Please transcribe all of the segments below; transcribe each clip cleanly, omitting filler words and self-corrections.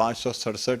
567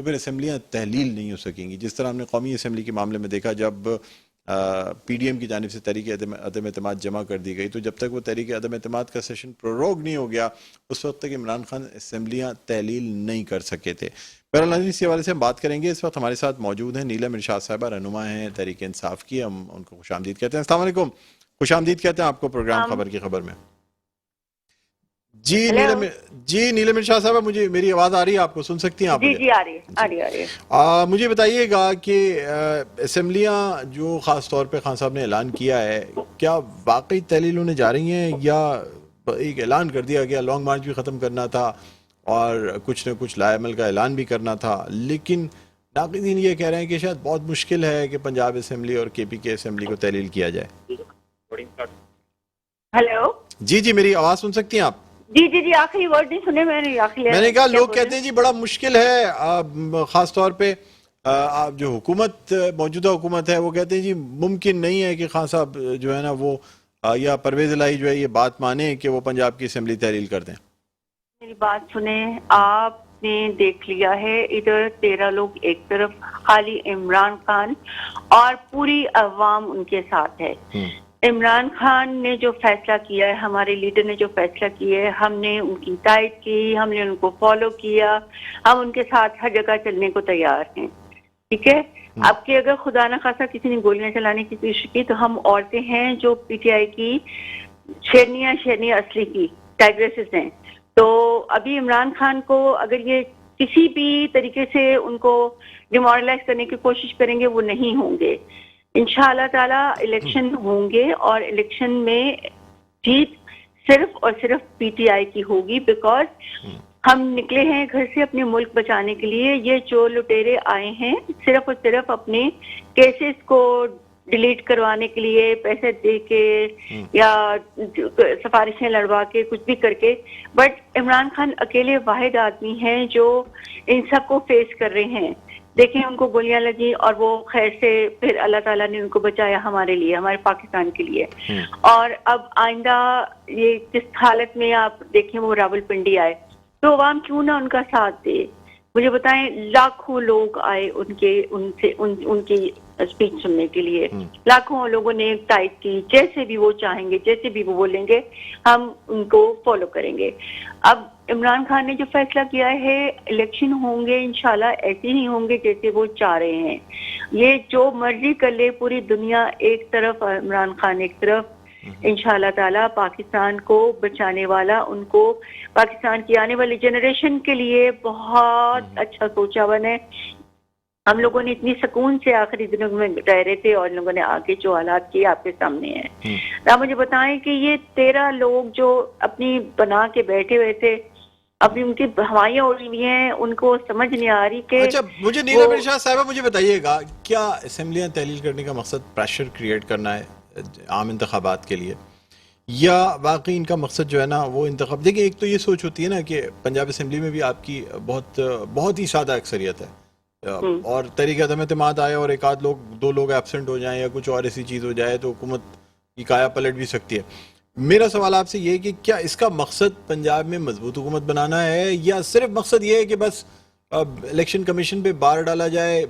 تو پھر اسمبلیاں تحلیل نہیں ہو سکیں گی. جس طرح ہم نے قومی اسمبلی کے معاملے میں دیکھا, جب پی ڈی ایم کی جانب سے تحریک عدم اعتماد جمع کر دی گئی, تو جب تک وہ تحریک عدم اعتماد کا سیشن پروروگ نہیں ہو گیا, اس وقت تک عمران خان اسمبلیاں تحلیل نہیں کر سکے تھے. بہرحال ناظرین, اسی حوالے سے ہم بات کریں گے. اس وقت ہمارے ساتھ موجود ہیں نیلم ارشاد صاحبہ, رہنما ہیں تحریک انصاف کی. ہم ان کو خوش آمدید کہتے ہیں. السلام علیکم, خوش آمدید کہتے ہیں آپ کو پروگرام خبر کی خبر میں. جی نیلم ارشاد صاحبہ, مجھے میری آواز آ رہی ہے, آپ کو سن سکتی ہیں آپ؟ جی آ رہی ہے. مجھے بتائیے گا کہ اسمبلیاں جو خاص طور پہ خان صاحب نے اعلان کیا ہے, کیا واقعی تحلیل ہونے جا رہی ہیں, یا ایک اعلان کر دیا گیا, لانگ مارچ بھی ختم کرنا تھا اور کچھ نہ کچھ لائے عمل کا اعلان بھی کرنا تھا, لیکن ناقدین یہ کہہ رہے ہیں کہ شاید بہت مشکل ہے کہ پنجاب اسمبلی اور کے پی کے اسمبلی کو تحلیل کیا جائے. ہیلو, جی میری آواز سن سکتی ہیں آپ؟ جی آخری ورڈ نہیں سنے میں نے کہا لوگ کہتے ہیں جی بڑا مشکل ہے, خاص طور پہ آپ جو حکومت موجودہ حکومت ہے وہ کہتے ہیں جی ممکن نہیں ہے کہ خان صاحب جو ہے نا وہ یا پرویز الہی جو ہے یہ بات مانے کہ وہ پنجاب کی اسمبلی تحلیل کر دیں. میری بات سنیں, آپ نے دیکھ لیا ہے ادھر 13 لوگ ایک طرف, خالی عمران خان اور پوری عوام ان کے ساتھ ہے. عمران خان نے جو فیصلہ کیا ہے, ہمارے لیڈر نے جو فیصلہ کیا ہے, ہم نے ان کی تائید کی, ہم نے ان کو فالو کیا, ہم ان کے ساتھ ہر جگہ چلنے کو تیار ہیں. ٹھیک ہے, اب کہ اگر خدا نہ خاصا کسی نے گولیاں چلانے کی کوشش کی تو ہم عورتیں ہیں جو پی ٹی آئی کی شیرنیاں اصلی کی ٹائگریسز ہیں. تو ابھی عمران خان کو اگر یہ کسی بھی طریقے سے ان کو ڈیمورلائز کرنے کی کوشش کریں گے, وہ نہیں ہوں گے. انشاءاللہ تعالی الیکشن ہوں گے اور الیکشن میں جیت صرف اور صرف پی ٹی آئی کی ہوگی, بیکاز ہم نکلے ہیں گھر سے اپنے ملک بچانے کے لیے. یہ جو لٹیرے آئے ہیں صرف اور صرف اپنے کیسز کو ڈیلیٹ کروانے کے لیے, پیسے دے کے یا سفارشیں لڑوا کے, کچھ بھی کر کے, بٹ عمران خان اکیلے واحد آدمی ہیں جو ان سب کو فیس کر رہے ہیں. دیکھیں ان کو گولیاں لگی اور وہ خیر سے پھر اللہ تعالیٰ نے ان کو بچایا ہمارے لیے, ہمارے پاکستان کے لیے. اور اب آئندہ یہ جس حالت میں آپ دیکھیں وہ راول پنڈی آئے تو عوام کیوں نہ ان کا ساتھ دے. مجھے بتائیں, لاکھوں لوگ آئے ان کی اسپیچ سننے کے لیے, لاکھوں لوگوں نے تائید کی. جیسے بھی وہ چاہیں گے, جیسے بھی وہ بولیں گے, ہم ان کو فالو کریں گے. اب عمران خان نے جو فیصلہ کیا ہے, الیکشن ہوں گے انشاءاللہ ایسے ہی ہوں گے جیسے وہ چاہ رہے ہیں. یہ جو مرضی کر لے پوری دنیا ایک طرف اور عمران خان ایک طرف, انشاءاللہ تعالی پاکستان کو بچانے والا, ان کو پاکستان کی آنے والی جنریشن کے لیے بہت اچھا سوچا ہوا ہے. ہم لوگوں نے اتنی سکون سے آخری دنوں میں رہ رہے تھے اور ان لوگوں نے آگے جو حالات کیے آپ کے سامنے ہیں. آپ مجھے بتائیں کہ یہ 13 لوگ جو اپنی بنا کے بیٹھے ہوئے تھے, ابھی ان کی ہوائیاں اڑی ہوئی ہیں, ان کو سمجھ نہیں آ رہی کہ اچھا مجھے نیلم ارشاد صاحبہ مجھے بتائیے گا, کیا اسمبلیاں تحلیل کرنے کا مقصد پریشر کریٹ کرنا ہے عام انتخابات کے لیے, یا واقعی ان کا مقصد جو ہے نا وہ انتخاب؟ دیکھیں ایک تو یہ سوچ ہوتی ہے نا کہ پنجاب اسمبلی میں بھی آپ کی بہت ہی سادہ اکثریت ہے, اور تحریک عدم اعتماد آئے اور ایک آدھ لوگ 2 لوگ ایبسنٹ ہو جائیں یا کچھ اور ایسی چیز ہو جائے تو حکومت کی کایا پلٹ بھی سکتی ہے. میرا سوال آپ سے یہ ہے کہ کیا اس کا مقصد پنجاب میں مضبوط حکومت بنانا ہے, یا صرف مقصد یہ ہے کہ بس الیکشن کمیشن پہ بار ڈالا جائے,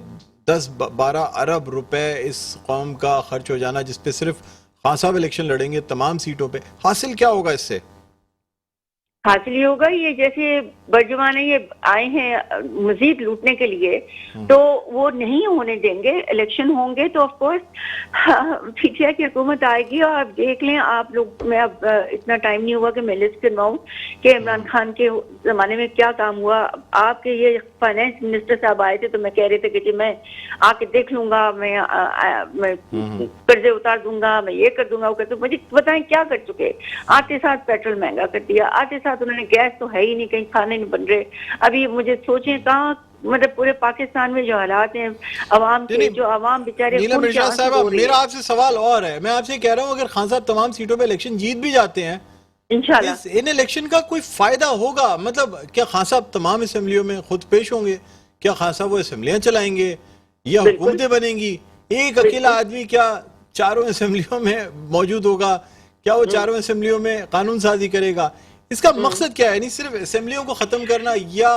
10-12 ارب روپے اس قوم کا خرچ ہو جانا جس پہ صرف خان صاحب الیکشن لڑیں گے تمام سیٹوں پہ, حاصل کیا ہوگا اس سے؟ حاصل ہی ہوگا یہ جیسے برجوانے یہ آئے ہیں مزید لوٹنے کے لیے, تو وہ نہیں ہونے دیں گے. الیکشن ہوں گے تو of course P T I کی حکومت آئے گی. اور آپ دیکھ لیں آپ لوگ, میں اب اتنا ٹائم نہیں ہوا کہ میں لسٹ کرواؤں کہ عمران خان کے زمانے میں کیا کام ہوا. آپ کے یہ فائنینس منسٹر صاحب آئے تھے تو میں کہہ رہے تھے کہ جی میں آ کے دیکھ لوں گا, میں قرضے اتار دوں گا, میں یہ کر دوں گا, وہ کر دوں گا. مجھے بتائیں کیا کر چکے؟ آتے ساتھ پیٹرول مہنگا کر دیا, آتے ساتھ انہوں نے گیس تو ہے ہی نہیں, کہیں کھانے نہیں بن رہے. ابھی مجھے سوچیں کہاں, مطلب پورے پاکستان میں جو حالات ہیں عوام کے, جو عوام بیچارے. نیلم ارشاد صاحبہ میرا آپ سے سوال اور ہے, میں آپ سے کہہ رہا ہوں اگر خان صاحب تمام سیٹوں پہ الیکشن جیت بھی جاتے ہیں انشاءاللہ ان الیکشن کا کوئی فائدہ ہوگا؟ مطلب کیا خان صاحب تمام اسمبلیوں میں خود پیش ہوں گے؟ کیا خان صاحب وہ اسمبلیاں چلائیں گے یا حکومتیں بنیں گی؟ ایک اکیلا آدمی کیا چاروں اسمبلیوں میں موجود ہوگا؟ کیا وہ چاروں اسمبلیوں میں قانون سازی کرے گا؟ اس کا مقصد کیا ہے؟ یعنی صرف اسمبلیوں کو ختم کرنا یا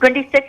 26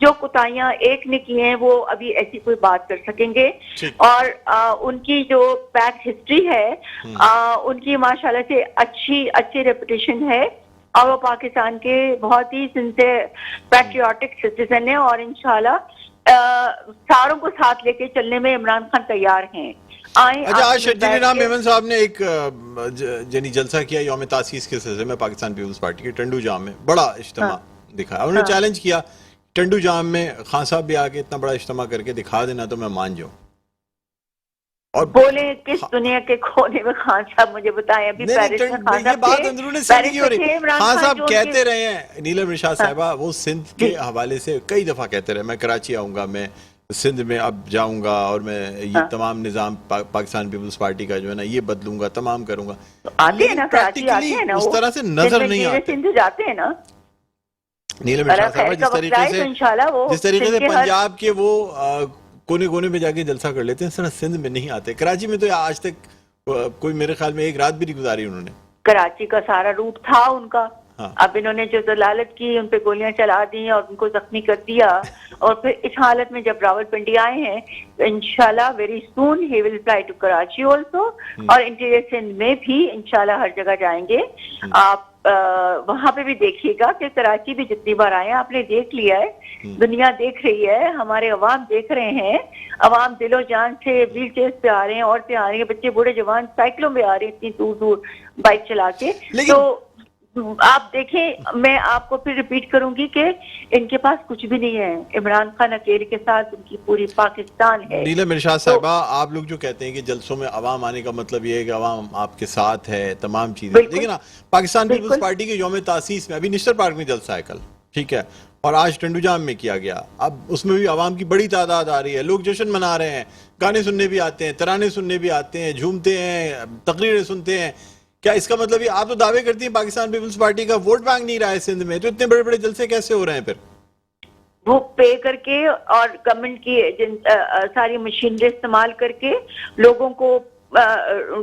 جو کوتاہیاں ایک نے کی ہیں وہ ابھی ایسی کوئی بات کر سکیں گے. اور ان کی جو بیک ہسٹری ہے ان کی ماشاءاللہ سے اچھی ریپوٹیشن ہے اور وہ پاکستان کے بہت ہی سنسیئر پیٹریوٹک سٹیزن ہیں اور انشاءاللہ ساروں کو ساتھ لے کے چلنے میں عمران خان تیار ہیں. اچھا آج شرجیل انعام میمن صاحب نے ایک یعنی جلسہ کیا یوم تاسیس کے سلسلے میں پاکستان پیپلز پارٹی کے ٹنڈو جام میں بڑا اجتماع دکھایا. انہوں نے چیلنج کیا ٹنڈو جام میں خان صاحب بھی آ کے اتنا بڑا اجتماع کر کے دکھا دینا تو میں مان جاؤں. اور بولے کس دنیا کے کونے میں خان صاحب مجھے بتائیں. ابھی پیرس میں خان صاحب بات اندرون سندھ کی ہو رہی. خان صاحب کہتے رہے ہیں نیلم ارشاد صاحبہ وہ سندھ کے حوالے سے کئی دفعہ کہتے رہے میں کراچی آؤں گا میں سندھ میں اب جاؤں گا اور میں یہ تمام نظام پاکستان پیپلز پارٹی کا جو ہے نا یہ بدلوں گا تمام کروں گا. آتے ہیں نا کراچی آتے ہیں نا اس طرح سے نظر نہیں آتے. سندھ جاتے ہیں نا نیلم ارشاد صاحبہ جس طریقے سے پنجاب کے وہ کونے کونے میں جا کے جلسہ کر لیتے ہیں اس طرح سندھ میں نہیں آتے. کراچی میں تو آج تک کوئی میرے خیال میں ایک رات بھی نہیں گزاری انہوں نے. کراچی کا سارا روٹ تھا ان کا. اب انہوں نے جو دلالت کی ان پہ گولیاں چلا دی اور ان کو زخمی کر دیا اور پھر اس حالت میں جب راول پنڈی آئے ہیں انشاءاللہ ویری سون ہی will fly to Karachi also اور انٹیریئر سندھ میں بھی انشاءاللہ ہر جگہ جائیں گے. آپ وہاں پہ بھی دیکھیے گا کہ کراچی بھی جتنی بار آئے ہیں آپ نے دیکھ لیا ہے, دنیا دیکھ رہی ہے, ہمارے عوام دیکھ رہے ہیں, عوام دل و جان سے ویل چیئرز پہ آ رہے ہیں, عورتیں آ رہی ہیں, بچے بوڑھے جوان سائیکلوں پہ آ رہے ہیں اتنی دور دور بائک چلا کے. تو آپ دیکھیں میں آپ کو پھر ریپیٹ کروں گی کہ ان کے پاس کچھ بھی نہیں ہے, عمران خان اکیلے کے ساتھ ان کی پوری پاکستان ہے. نیلم ارشاد صاحبہ آپ لوگ جو کہتے ہیں کہ جلسوں میں عوام آنے کا مطلب یہ ہے کہ عوام آپ کے ساتھ ہے تمام چیزیں, لیکن پاکستان پیپلز پارٹی کے یوم تاسیس میں ابھی نشتر پارک میں جلسہ ہے کل, ٹھیک ہے, اور آج ٹنڈو جام میں کیا گیا. اب اس میں بھی عوام کی بڑی تعداد آ رہی ہے, لوگ جشن منا رہے ہیں, گانے سننے بھی آتے ہیں, ترانے سننے بھی آتے ہیں, جھومتے ہیں, تقریریں سنتے ہیں. کیا اس کا مطلب یہ آپ تو دعوے کرتی ہیں پاکستان پیپلز پارٹی کا ووٹ بینک نہیں رہا ہے سندھ میں, تو اتنے بڑے بڑے جلسے کیسے ہو رہے ہیں پھر؟ وہ پے کر کے اور گورنمنٹ کی ساری مشینری استعمال کر کے لوگوں کو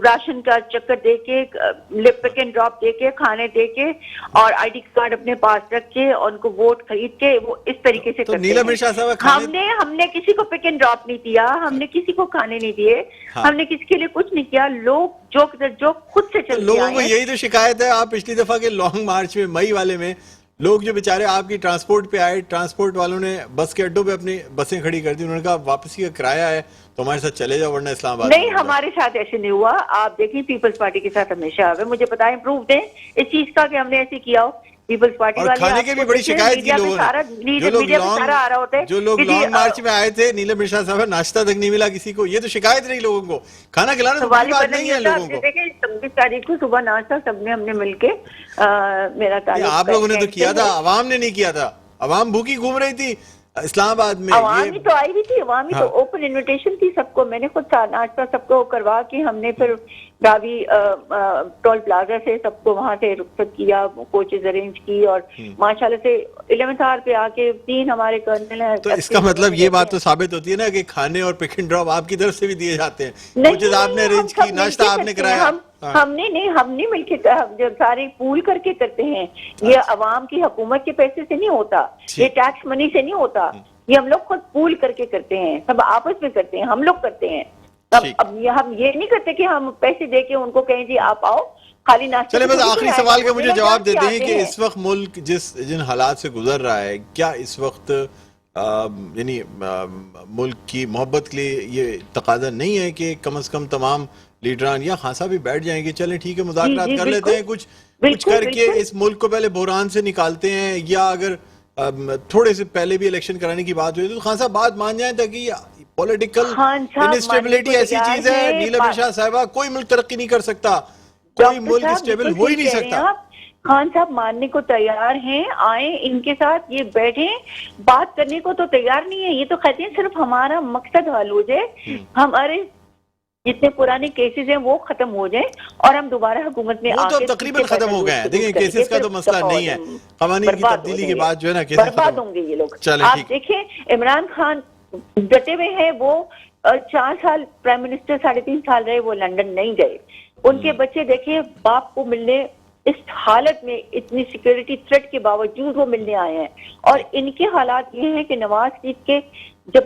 راشن کا چکر دے کے پک اینڈ ڈراپ دے کے کھانے دے کے اور آئی ڈی کارڈ اپنے پاس رکھ کے اور ان کو ووٹ خرید کے وہ اس طریقے سے کرتے ہیں. ہم نے کسی کو پک اینڈ ڈراپ نہیں دیا, ہم نے کسی کو کھانے نہیں دیے, ہم نے کسی کے لیے کچھ نہیں کیا. لوگ جو خود سے چل لوگوں کو یہی تو شکایت ہے. آپ پچھلی دفعہ کے لانگ مارچ میں مئی والے میں لوگ جو بیچارے آپ کی ٹرانسپورٹ پہ آئے, ٹرانسپورٹ والوں نے بس کے اڈوں پہ اپنی بسیں کھڑی کر دی, انہوں نے کہا واپسی کا کرایہ ہے تو ہمارے ساتھ چلے جاؤ ورنہ اسلام آباد. نہیں ہمارے ساتھ ایسے نہیں ہوا. آپ دیکھیں پیپلز پارٹی کے ساتھ ہمیشہ آئے, مجھے بتائیں پروف دیں اس چیز کا کہ ہم نے ایسے کیا ہو. پیپلز پارٹی والے کھانے کی بھی بڑی شکایت کی لوگوں نے, جو لوگ لانگ مارچ میں آئے تھے نیلم ارشاد صاحب ناشتہ تک نہیں ملا کسی کو, یہ تو شکایت نہیں لوگوں کو, کھانا کھلانا تو بڑی بات نہیں ہے لوگوں کو. دیکھیں 26 تاریخ کو صبح ناشتہ سب نے ہم نے مل کے میرا تعلق آپ لوگوں نے تو کیا تھا, عوام نے نہیں کیا تھا. عوام بھوکی گھوم رہی تھی اسلام آباد میں. عوامی تو آئی بھی تھی, عوامی تو اوپن انویٹیشن تھی سب کو. میں نے خود ناشتہ سب کو کروا کے ہم نے پھر راوی ٹول پلازا سے سب کو وہاں سے رخصت کیا, کوچز ارینج کی اور ماشاءاللہ سے 11th آور پہ آ کے 3 ہمارے کرنل ہیں. تو اس کا مطلب یہ بات تو ثابت ہوتی ہے نا کہ کھانے اور پک اینڈ ڈراپ آپ کی طرف سے بھی دیے جاتے ہیں, کوچز آپ نے ارینج کی, ناشتہ آپ نے کرایا. ہم نہیں مل کے جو سارے پول کر کے کرتے ہیں. یہ عوام کی حکومت کے پیسے سے نہیں ہوتا, یہ ٹیکس منی سے نہیں ہوتا, یہ ہم لوگ خود پول کر کے کرتے ہیں, سب آپس میں کرتے ہیں, ہم لوگ کرتے ہیں. اب ہم یہ نہیں کرتے کہ ہم پیسے دے کے ان کو کہیں جی آپ آؤ خالی ناشتہ. چلے بس آخری سوال کا مجھے جواب دے دیں کہ اس وقت ملک جن حالات سے گزر رہا ہے, کیا اس وقت یعنی ملک کی محبت کے لیے یہ تقاضا نہیں ہے کہ کم از کم تمام لیڈران یا خان صاحب بھی بیٹھ جائیں کہ چلیں ٹھیک ہے مذاکرات کر لیتے ہیں, کچھ کر کے اس ملک کو پہلے بحران سے نکالتے ہیں, یا اگر تھوڑے سے پہلے بھی الیکشن کرانے کی بات ہوئی تو خان صاحب بات مان جائیں تاکہ پولیٹیکل انسٹیبلٹی ایسی چیز ہے نیلم ارشاد صاحبہ, کوئی ملک ترقی نہیں کر سکتا, کوئی ملک اسٹیبل ہو ہی نہیں سکتا. خان صاحب ماننے کو تیار ہیں, آئیں ان کے ساتھ یہ بیٹھیں, بات کرنے کو تو تیار نہیں ہے. یہ تو کہتے ہیں صرف ہمارا مقصد حل ہو جائے, ہمارے جتنے پرانے کیسز ہیں وہ ختم ہو جائیں اور ہم دوبارہ حکومت میں وہ تو تقریباً ختم ہو گئے ہیں. دیکھیں کیسز کا تو مسئلہ نہیں ہے, قوانین کی تبدیلی کے بعد جو ہے نا کیسز برباد ہوں گے یہ لوگ. آپ دیکھیں عمران خان ڈٹے ہوئے ہیں, وہ 4 سال پرائم منسٹر 3.5 سال رہے, وہ لندن نہیں گئے. ان کے بچے دیکھیں باپ کو ملنے اس حالت میں اتنی سیکیورٹی تھریٹ کے باوجود وہ ملنے آئے ہیں. اور ان کے حالات یہ ہیں کہ نواز شریف کے جب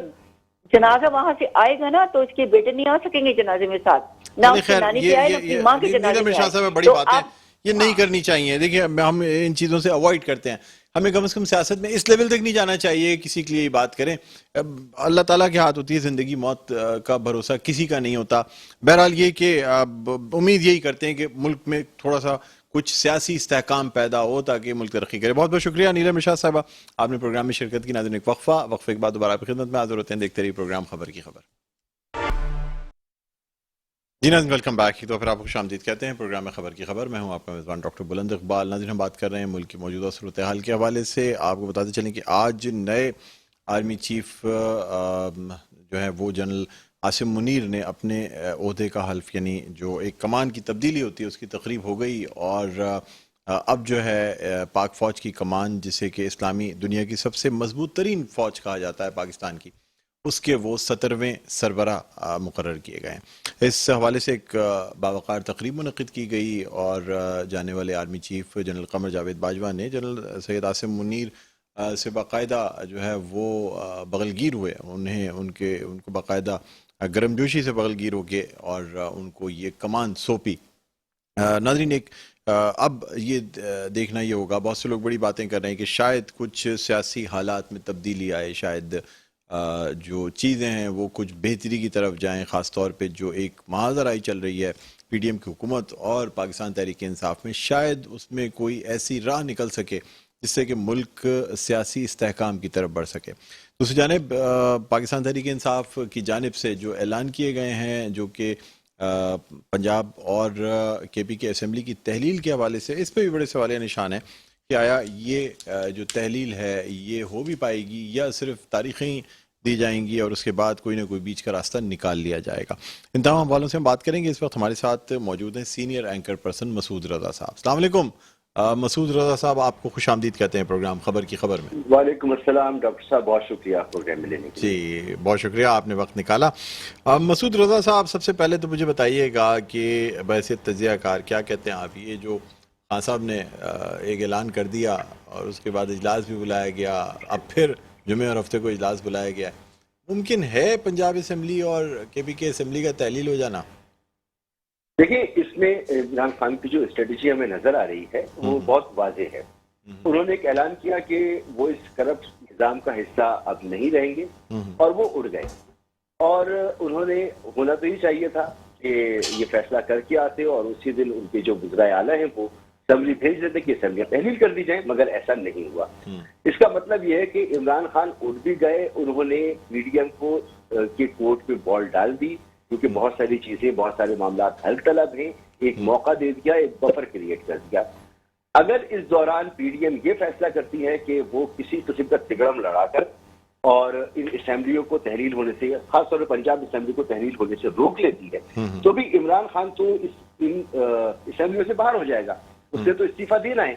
جنازہ وہاں سے آئے گا نا تو اس کے بیٹے نہیں آ سکیں گے جنازے میں ساتھ، نہ اس کی نانی کے آئے نہ اپنی ماں کے جنازے میں آئے. بڑی باتیں یہ نہیں کرنی چاہیے. دیکھیں ہم ان چیزوں سے اوائڈ کرتے ہیں. ہمیں کم از کم سیاست میں اس لیول تک نہیں جانا چاہیے کسی کے لیے یہ بات کریں. اللہ تعالیٰ کے ہاتھ ہوتی ہے زندگی، موت کا بھروسہ کسی کا نہیں ہوتا. بہرحال یہ کہ امید یہی کرتے ہیں کہ ملک میں تھوڑا سا کچھ سیاسی استحکام پیدا ہو تاکہ ملک ترقی کرے. بہت بہت شکریہ نیلم ارشاد صاحبہ، آپ نے پروگرام میں شرکت کی. ناظرین ایک وقفے کے بعد دوبارہ آپ کی خدمت میں حاضر ہوتے ہیں. دیکھتے رہیے پروگرام خبر کی خبر. جی ناظرین ویلکم بیک. تو پھر آپ کو خوش آمدید کہتے ہیں پروگرام میں خبر کی خبر. میں ہوں آپ کا میزبان ڈاکٹر بلند اقبال. ناظرین ہم بات کر رہے ہیں ملک کی موجودہ صورتحال کے حوالے سے. آپ کو بتاتے چلیں کہ آج نئے آرمی چیف جو ہے وہ جنرل عاصم منیر نے اپنے عہدے کا حلف، یعنی جو ایک کمان کی تبدیلی ہوتی ہے اس کی تقریب ہو گئی. اور اب جو ہے پاک فوج کی کمان، جسے کہ اسلامی دنیا کی سب سے مضبوط ترین فوج کہا جاتا ہے پاکستان کی، اس کے وہ 17ویں سربراہ مقرر کیے گئے ہیں. اس حوالے سے ایک باوقار تقریب منعقد کی گئی اور جانے والے army chief general Qamar Javed Bajwa نے جنرل سید عاصم منیر سے باقاعدہ جو ہے وہ بغلگیر ہوئے. ان کو باقاعدہ گرم جوشی سے بغلگیر ہو کے اور ان کو یہ کمان سونپی. ناظرین ایک اب یہ دیکھنا یہ ہوگا، بہت سے لوگ بڑی باتیں کر رہے ہیں کہ شاید کچھ سیاسی حالات میں تبدیلی آئے، شاید جو چیزیں ہیں وہ کچھ بہتری کی طرف جائیں، خاص طور پہ جو ایک محاذ رائی چل رہی ہے پی ڈی ایم کی حکومت اور پاکستان تحریک انصاف میں، شاید اس میں کوئی ایسی راہ نکل سکے جس سے کہ ملک سیاسی استحکام کی طرف بڑھ سکے. دوسری جانب پاکستان تحریک انصاف کی جانب سے جو اعلان کیے گئے ہیں، جو کہ پنجاب اور کے پی کے اسمبلی کی تحلیل کے حوالے سے، اس پہ بھی بڑے سوالیہ نشان ہیں کہ آیا یہ جو تحلیل ہے یہ ہو بھی پائے گی یا صرف تاریخیں دی جائیں گی اور اس کے بعد کوئی نہ کوئی بیچ کا راستہ نکال لیا جائے گا. ان تمام حوالوں سے ہم بات کریں گے. اس وقت ہمارے ساتھ موجود ہیں سینئر اینکر پرسن مسعود رضا صاحب. السلام علیکم مسعود رضا صاحب، آپ کو خوش آمدید کہتے ہیں پروگرام خبر کی خبر میں. وعلیکم السلام ڈاکٹر صاحب، بہت شکریہ پروگرام میں لینے کے لیے. جی بہت شکریہ، آپ نے وقت نکالا. مسعود رضا صاحب سب سے پہلے تو مجھے بتائیے گا کہ بحیثیت تجزیہ کار کیا کہتے ہیں آپ، یہ جو خان صاحب نے ایک اعلان کر دیا اور اس کے بعد اجلاس بھی بلایا گیا، اب پھر جمعے اور ہفتے کو اجلاس بلایا گیا، ممکن ہے پنجاب اسمبلی اور کے پی کے اسمبلی کا تحلیل ہو جانا؟ دیکھیں اس میں عمران خان کی جو اسٹریٹجی ہمیں نظر آ رہی ہے وہ بہت واضح ہے. انہوں نے ایک اعلان کیا کہ وہ اس کرپٹ نظام کا حصہ اب نہیں رہیں گے اور وہ اڑ گئے. اور انہوں نے ہونا تو ہی چاہیے تھا کہ یہ فیصلہ کر کے آتے اور اسی دن ان کے جو وزرائے اعلیٰ ہیں وہ اسمبلی بھیج دیتے کہ اسمبلیاں تحلیل کر دی جائیں، مگر ایسا نہیں ہوا. اس کا مطلب یہ ہے کہ عمران خان اڑ بھی گئے. انہوں نے میڈیم کو کے کورٹ پہ بال ڈال دی کیونکہ بہت ساری چیزیں، بہت سارے معاملات حل طلب ہیں. ایک موقع دے دیا، ایک بفر کریٹ کر دیا. اگر اس دوران پی ڈی ایم یہ فیصلہ کرتی ہے کہ وہ کسی قسم کا تگڑم لڑا کر اور ان اسمبلیوں کو تحلیل ہونے سے، خاص طور پر پنجاب اسمبلی کو تحلیل ہونے سے روک لیتی ہے، تو بھی عمران خان تو ان اسمبلیوں سے باہر ہو جائے گا. اس سے تو استعفیٰ دینا ہے،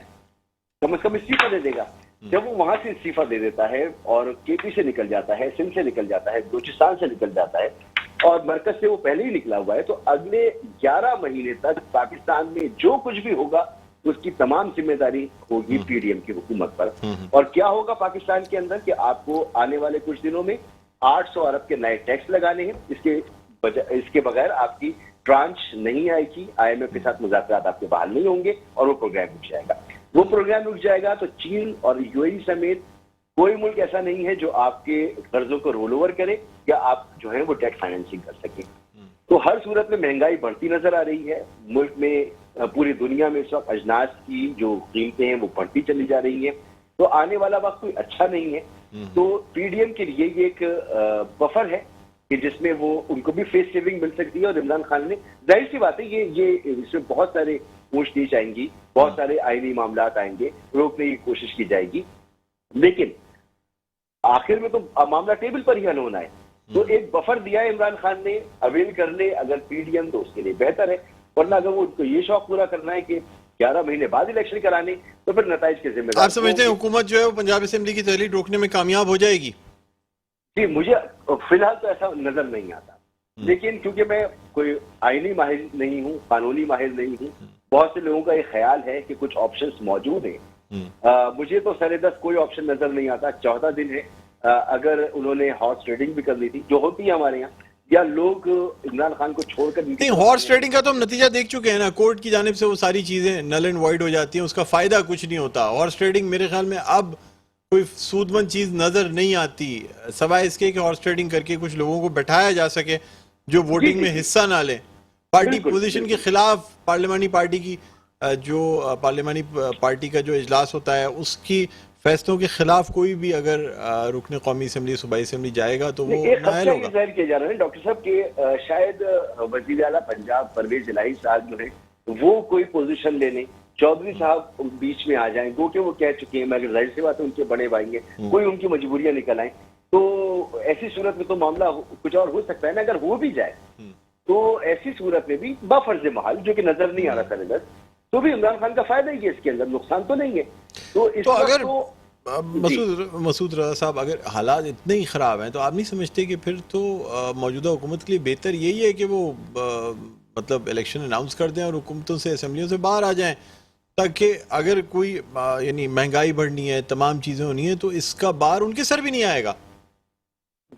کم از کم استعفیٰ دے دے گا. جب وہ وہاں سے استعفیٰ دے دیتا ہے اور کے پی سے نکل جاتا ہے، سندھ سے نکل جاتا ہے، بلوچستان سے نکل جاتا ہے اور مرکز سے وہ پہلے ہی نکلا ہوا ہے، تو اگلے 11 مہینے تک پاکستان میں جو کچھ بھی ہوگا اس کی تمام ذمہ داری ہوگی پی ڈی ایم کی حکومت پر. اور کیا ہوگا پاکستان کے اندر کہ آپ کو آنے والے کچھ دنوں میں 800 ارب کے نئے ٹیکس لگانے ہیں. اس کے بغیر آپ کی ٹرانچ نہیں آئے گی، آئی ایم ایف کے ساتھ مذاکرات آپ کے بحال نہیں ہوں گے اور وہ پروگرام رک جائے گا. وہ پروگرام رک جائے گا تو چین اور یو اے ای سمیت کوئی ملک ایسا نہیں ہے جو آپ کے قرضوں کو رول اوور کرے یا آپ جو ہے وہ ڈیٹ فائنینسنگ کر سکیں. تو ہر صورت میں مہنگائی بڑھتی نظر آ رہی ہے. ملک میں، پوری دنیا میں اس وقت اجناس کی جو قیمتیں ہیں وہ بڑھتی چلی جا رہی ہیں. تو آنے والا وقت کوئی اچھا نہیں ہے. تو پی ڈی ایم کے لیے یہ ایک بفر ہے کہ جس میں وہ ان کو بھی فیس سیونگ مل سکتی ہے. اور عمران خان نے ظاہر سی بات ہے یہ اس میں بہت سارے پوچھ دی جائیں گی، بہت سارے آئینی معاملات آئیں گے، روکنے کی کوشش کی جائے گی، لیکن آخر میں تو معاملہ ٹیبل پر ہی حل ہونا ہے. تو ایک بفر دیا ہے عمران خان نے، اویل کر لے اگر پی ڈی ایم تو اس کے لیے بہتر ہے. ورنہ اگر وہ ان کو یہ شوق پورا کرنا ہے کہ 11 مہینے بعد الیکشن کرانے، تو پھر نتائج کے ذمہ دار. آپ سمجھتے ہیں حکومت جو ہے وہ پنجاب اسمبلی کی تحلیل روکنے میں کامیاب ہو جائے گی؟ جی مجھے فی الحال تو ایسا نظر نہیں آتا، لیکن کیونکہ میں کوئی آئینی ماہر نہیں ہوں، قانونی ماہر نہیں ہوں، بہت سے لوگوں کا یہ خیال ہے کہ کچھ آپشنز موجود ہیں. مجھے تو سر دست کوئی آپشن نظر نہیں آتا. 14 دن ہے, اگر انہوں نے ہارس ٹریڈنگ بھی کر لی تھی جو ہوتی ہے ہمارے یہاں, یا لوگ عمران خان کو چھوڑ کر نہیں, ہارس ٹریڈنگ کا تو ہم نتیجہ دیکھ چکے ہیں نا, کورٹ کی جانب سے وہ ساری چیزیں نل اینڈ وائڈ ہو جاتی ہیں, اس کا فائدہ کچھ نہیں ہوتا. ہارس ٹریڈنگ میرے خیال میں اب کوئی سود مند چیز نظر نہیں آتی, سوائے اس کے کہ ہارس ٹریڈنگ کر کے کچھ لوگوں کو بٹھایا جا سکے جو ووٹنگ میں حصہ نہ لیں. پارٹی پوزیشن کے خلاف پارلیمانی پارٹی کی پارلیمانی پارٹی کا جو اجلاس ہوتا ہے اس کی فیصلوں کے خلاف کوئی بھی اگر رکن قومی اسمبلی صوبائی اسمبلی جائے گا تو وہ نااہل ہوگا. ظاہر کیا جا رہا ہے ڈاکٹر صاحب کہ شاید وزیر اعلیٰ پنجاب پرویز الہی صاحب جو ہے وہ کوئی پوزیشن لینے, چودھری صاحب بیچ میں آ جائیں, گو کہ وہ کہہ چکے ہیں, مگر ظاہر سی بات ہے ان کے بڑے بھائی ہیں, کوئی ان کی مجبوریاں نکل آئیں, تو ایسی صورت میں تو معاملہ کچھ اور ہو سکتا ہے نا. اگر ہو بھی جائے تو ایسی صورت میں بھی بفرض محال جو کہ نظر نہیں آ رہا سر دست, تو بھی عمران خان کا فائدہ ہی ہے, اس کے اندر نقصان تو نہیں ہے. تو اس اگر مسعود رضا صاحب اگر حالات اتنے ہی خراب ہیں تو آپ نہیں سمجھتے کہ پھر تو موجودہ حکومت کے لیے بہتر یہی ہے کہ وہ مطلب الیکشن اناؤنس کر دیں اور حکومتوں سے اسمبلیوں سے باہر آ جائیں, تاکہ اگر کوئی یعنی مہنگائی بڑھنی ہے, تمام چیزیں ہونی ہیں, تو اس کا بار ان کے سر بھی نہیں آئے گا.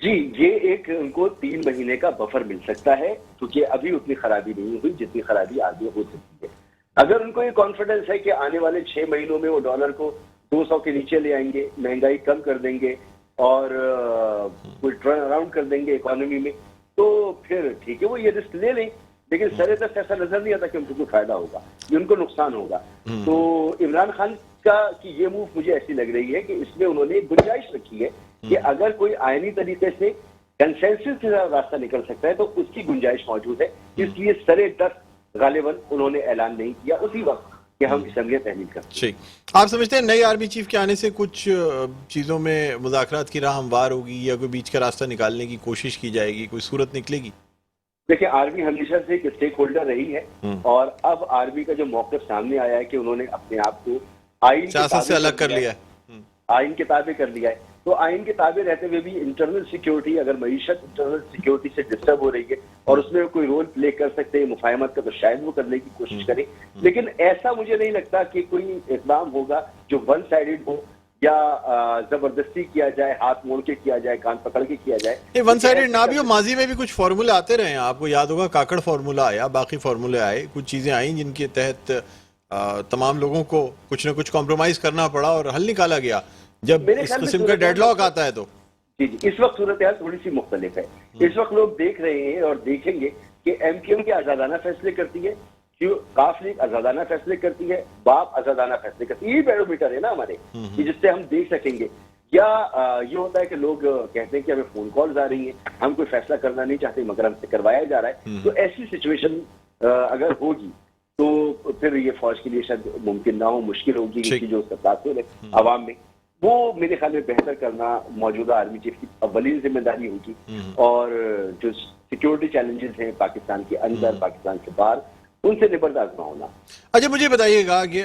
جی, یہ ایک ان کو 3 مہینے کا بفر مل سکتا ہے, کیونکہ ابھی اتنی خرابی نہیں ہوئی جتنی خرابی آگے ہو سکتی ہے. اگر ان کو یہ کانفیڈنس ہے کہ آنے والے 6 مہینوں میں وہ ڈالر کو 200 کے نیچے لے آئیں گے, مہنگائی کم کر دیں گے اور کوئی ٹرن اراؤنڈ کر دیں گے اکانومی میں, تو پھر ٹھیک ہے, وہ یہ رسک لے لیں. لیکن سر دست ایسا نظر نہیں آتا کہ ان کو کوئی فائدہ ہوگا, یہ ان کو نقصان ہوگا. تو عمران خان کا کی یہ موو مجھے ایسی لگ رہی ہے کہ اس میں انہوں نے ایک گنجائش رکھی ہے کہ اگر کوئی آئینی طریقے سے کنسنسس سے راستہ نکل سکتا ہے تو اس کی گنجائش موجود ہے. اس لیے سر دست غالباً انہوں نے اعلان نہیں کیا اسی وقت کہ ہم اسمبلیاں تحلیل کرتے ہیں. آپ سمجھتے ہیں نئے آرمی چیف کے آنے سے کچھ چیزوں میں مذاکرات کی راہ ہموار ہوگی, یا کوئی بیچ کا راستہ نکالنے کی کوشش کی جائے گی, کوئی صورت نکلے گی؟ دیکھیں, آرمی ہمیشہ سے ایک اسٹیک ہولڈر رہی ہے, اور اب آرمی کا جو موقف سامنے آیا ہے کہ انہوں نے اپنے آپ کو آئین سیاست سے الگ کر لیا ہے, آئین کے تابع کر لیا ہے, تو آئین کے تابع رہتے ہوئے بھی انٹرنل سیکیورٹی, اگر معیشت انٹرنل سیکیورٹی سے ڈسٹرب ہو رہی ہے اور اس میں کوئی رول پلے کر سکتے ہیں مفاہمت کا, تو شاید وہ کرنے کی کوشش کریں. لیکن ایسا مجھے نہیں لگتا کہ کوئی اقدام ہوگا جو ون سائیڈڈ ہو یا زبردستی کیا جائے, ہاتھ موڑ کے کیا جائے, کان پکڑ کے کیا جائے. یہ ون سائیڈڈ نہ بھی ہو, ماضی میں بھی کچھ فارمولے آتے رہے ہیں, آپ کو یاد ہوگا کاکڑ فارمولا آیا, باقی فارمولے آئے, کچھ چیزیں آئیں جن کے تحت تمام لوگوں کو کچھ نہ کچھ کمپرومائز کرنا پڑا اور حل نکالا گیا جب اس قسم کا ڈیڈ لاک آتا ہے. تو جی اس وقت صورتحال تھوڑی سی مختلف ہے. اس وقت لوگ دیکھ رہے ہیں اور دیکھیں گے کہ ایم کیو ایم کے آزادانہ فیصلے کرتی ہے, کاف لیگ آزادانہ فیصلے کرتی ہے, باپ آزادانہ فیصلے کرتی ہے. یہی بیرومیٹر ہے نا ہمارے, جس سے ہم دیکھ سکیں گے. یا یہ ہوتا ہے کہ لوگ کہتے ہیں کہ ہمیں فون کالز آ رہی ہیں, ہم کوئی فیصلہ کرنا نہیں چاہتے مگر ہم سے کروایا جا رہا ہے. تو ایسی سچویشن اگر ہوگی تو پھر یہ فوج کے لیے شاید ممکن نہ ہو, مشکل ہوگی, کیونکہ جو تاثر ہے عوام میں وہ میرے خیال میں بہتر کرنا موجودہ آرمی چیف کی اولین ذمہ داری ہوگی. اور جو سیکیورٹی چیلنجز ہیں پاکستان کے اندر, پاکستان سے باہر, ان سے نبرداز نہ ہونا. اچھا, مجھے بتائیے گا کہ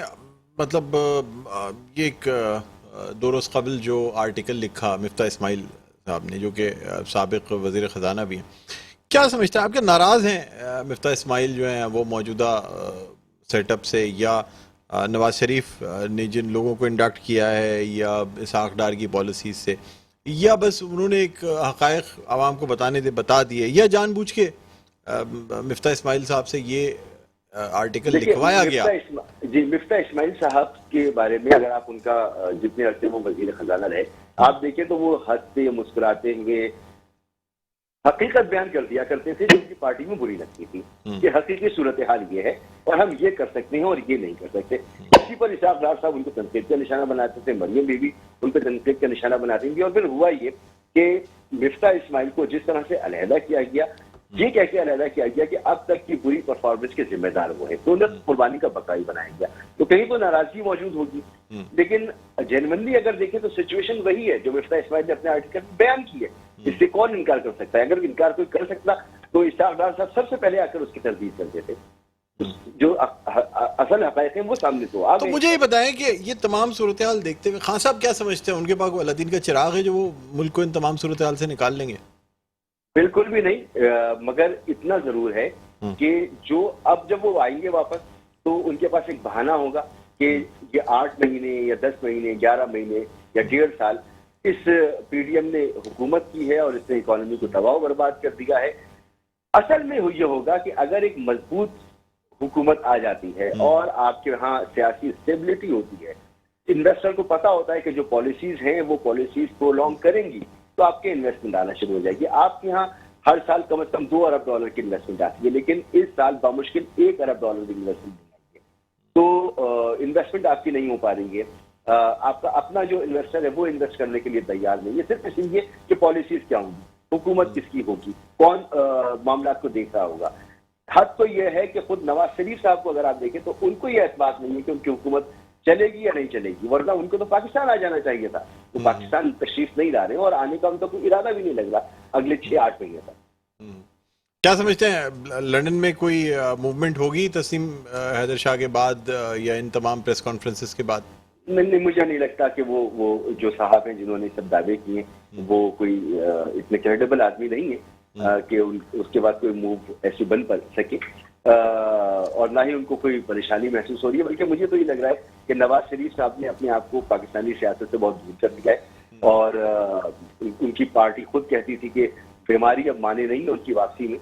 مطلب یہ ایک 2 روز قبل جو آرٹیکل لکھا مفتاح اسماعیل صاحب نے, جو کہ سابق وزیر خزانہ بھی ہیں, کیا سمجھتے ہیں آپ؟ کے ناراض ہیں مفتاح اسماعیل جو ہیں وہ موجودہ سیٹ اپ سے, یا نواز شریف نے جن لوگوں کو انڈکٹ کیا ہے, یا اسحاق ڈار کی پالیسیز سے, یا بس انہوں نے ایک حقائق عوام کو بتا دیے, یا جان بوجھ کے مفتاح اسماعیل صاحد سے یہ آرٹیکل لکھوایا گیا؟ جی, مفتاح اسماعیل صاحب کے بارے میں اگر آپ ان کا جتنے عرصے وہ وزیر خزانہ رہے آپ دیکھیں تو وہ ہنستے مسکراتے ہوئے حقیقت بیان کر دیا کرتے تھے جو ان کی پارٹی میں بری لگتی تھی کہ حقیقی صورتحال یہ ہے اور ہم یہ کر سکتے ہیں اور یہ نہیں کر سکتے. اسی پر اسحاق ڈار صاحب ان کو تنقید کا نشانہ بناتے تھے, مریم بی بی ان پہ تنقید کا نشانہ بناتی تھی. اور پھر ہوا یہ کہ مفتاح اسماعیل کو جس طرح سے علیحدہ کیا گیا, یہ کہہ کے علیحدہ کیا گیا کہ اب تک کی بری پرفارمنس کے ذمہ دار وہ ہیں, تو انہیں قربانی کا بقائی بنایا گیا. تو کہیں تو ناراضگی موجود ہوگی, لیکن جینونلی اگر دیکھیں تو سچویشن وہی ہے جو مفتاح اسماعیل نے اپنے آرٹیکل میں بیان کی ہے. اس سے کون انکار کر سکتا ہے؟ اگر انکار کوئی کر سکتا تو اسحاق ڈار صاحب سب سے پہلے آ کر اس کی تردید کرتے تھے. جو اصل حقائق ہیں وہ سامنے تو آ گئے. تو مجھے یہ بتائیں کہ یہ تمام صورتحال دیکھتے ہوئے خان صاحب کیا سمجھتے ہیں, ان کے پاس وہ اللہ دین کا چراغ ہے جو وہ ملک کو ان تمام صورتحال سے نکال لیں گے؟ بالکل بھی نہیں, مگر اتنا ضرور ہے کہ جو اب جب وہ آئیں گے واپس تو ان کے پاس ایک بہانہ ہوگا کہ یہ 8 مہینے یا 10 مہینے 11 مہینے یا 1.5 سال اس پی ڈی ایم نے حکومت کی ہے اور اس نے اکانومی کو تباہ و برباد کر دیا ہے. اصل میں یہ ہوگا کہ اگر ایک مضبوط حکومت آ جاتی ہے اور آپ کے ہاں سیاسی اسٹیبلٹی ہوتی ہے, انویسٹر کو پتا ہوتا ہے کہ جو پالیسیز ہیں وہ پالیسیز پرولونگ کریں گی, تو آپ کے انویسٹمنٹ آنا شروع ہو جائے گی. آپ کے یہاں ہر سال کم از کم $2 ارب کی انویسٹمنٹ آتی ہے, لیکن اس سال بامشکل $1 ارب کی انویسٹمنٹ نہیں آئی ہے. تو انویسٹمنٹ آپ کی نہیں ہو پا رہی ہے. آپ کا اپنا جو انویسٹر ہے وہ انویسٹ کرنے کے لیے تیار نہیں ہے, صرف اس لیے کہ پالیسیز کیا ہوں گی, حکومت کس کی ہوگی, کون معاملات کو دیکھ رہا ہوگا. حد تو یہ ہے کہ خود نواز شریف صاحب کو اگر آپ دیکھیں تو ان کو یہ اعتماد نہیں ہے کہ ان کی حکومت چلے گی یا نہیں چلے گی, ورنہ ان کو تو پاکستان آ جانا چاہیے تھا. وہ پاکستان تشریف نہیں لا رہے اور آنے کا ان کا کوئی ارادہ بھی نہیں لگ رہا اگلے 6-8 مہینے تک. کیا سمجھتے ہیں لندن میں کوئی موومنٹ ہوگی تسنیم حیدر شاہ کے بعد یا ان تمام پریس کانفرنسز کے بعد؟ نہیں, مجھے نہیں لگتا کہ وہ جو صاحب ہیں جنہوں نے سب دعوے کیے وہ کوئی اتنے کریڈیبل آدمی نہیں ہے کہ اس کے بعد کوئی موو ایسی بن پا سکے, اور نہ ہی ان کو کوئی پریشانی محسوس ہو رہی ہے. بلکہ مجھے تو یہ لگ رہا ہے کہ نواز شریف صاحب نے اپنے آپ کو پاکستانی سیاست سے بہت دور کر دیا ہے, اور ان کی پارٹی خود کہتی تھی کہ بیماری اب مانے نہیں ہے ان کی واپسی میں,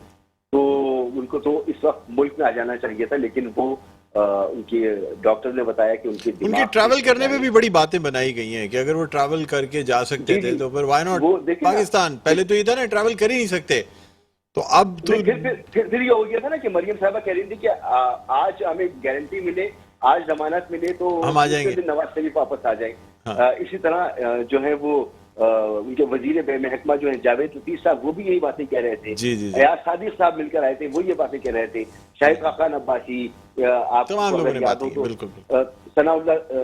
تو ان کو تو اس وقت ملک میں آ جانا چاہیے تھا. لیکن وہ ان کے ڈاکٹر نے بتایا کہ ان کے ٹریول کرنے میں بھی بڑی باتیں بنائی گئی ہیں کہ اگر وہ ٹریول کر کے جا سکتے تھے تو پھر وائی ناٹ پاکستان. پہلے تو یہ تھا نا ٹریول کر ہی نہیں سکتے, تو اب تو پھر یہ ہو گیا تھا نا کہ مریم صاحبہ کہہ رہی تھی کہ آج ہمیں گارنٹی ملے, آج ضمانت ملے تو ہم آ جائیں گے, نواز شریف واپس آ جائیں. اسی طرح جو ہے وہ ان کے وزیر محکمہ جو ہیں جاوید لطیف صاحب وہ بھی یہی باتیں کہہ رہے تھے. ایاز صادق صاحب مل کر آئے تھے, وہ یہ باتیں کہہ رہے تھے. شاہد خاقان عباسی, آپ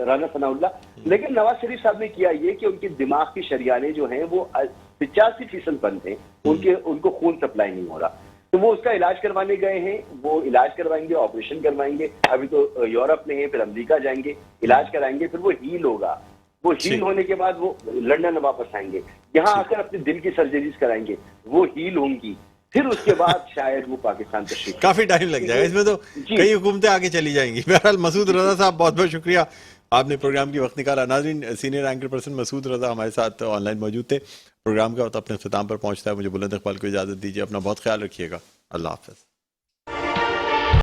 رانا ثناء اللہ. لیکن نواز شریف صاحب نے کیا یہ کہ ان کے دماغ کی شریانیں جو ہیں وہ 85% بند ہیں, ان کو خون سپلائی نہیں ہو رہا. تو وہ اس کا علاج کروانے گئے ہیں, وہ علاج کروائیں گے, آپریشن کروائیں گے. ابھی تو یورپ میں ہیں, پھر امریکہ جائیں گے, علاج کرائیں گے, پھر وہ ہیل ہوگا. وہ ہیل ہونے کے بعد وہ لندن واپس آئیں گے, یہاں آ کر اپنے دل کی سرجریز کرائیں گے, وہ ہیل ہوں گی, پھر اس کے بعد شاید وہ پاکستان تشریف. کافی ٹائم لگ جائے گا اس میں, تو کئی حکومتیں آگے چلی جائیں گی. بہرحال مسعود رضا صاحب بہت بہت شکریہ, آپ نے پروگرام کی وقت نکالا. ناظرین, سینئر اینکر پرسن مسعود رضا ہمارے ساتھ آن لائن موجود تھے. پروگرام کا وقت اپنے اختتام پر پہنچتا ہے. مجھے بلند اقبال کو اجازت دیجیے. اپنا بہت خیال رکھیے گا. اللہ حافظ.